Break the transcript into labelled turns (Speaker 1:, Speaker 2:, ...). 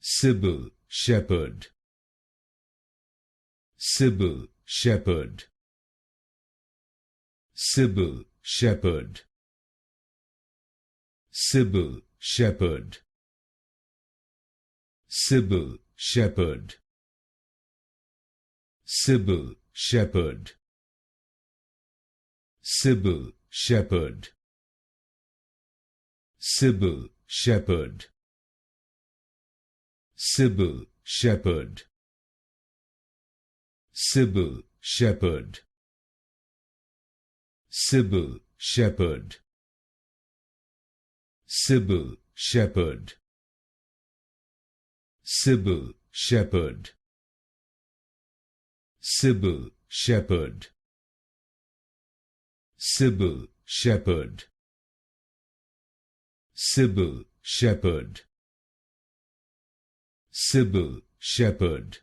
Speaker 1: Cybill Shepherd. Cybill Shepherd. Cybill Shepherd. Cybill Shepherd. Cybill Shepherd. Cybill Shepherd. Cybill Shepherd. Cybill Shepherd. Cybill Shepherd. Cybill Shepherd. Cybill Shepherd. Cybill Shepherd. Cybill Shepherd. Cybill Shepherd. Cybill Shepherd. Cybill Shepherd. Cybill Shepherd.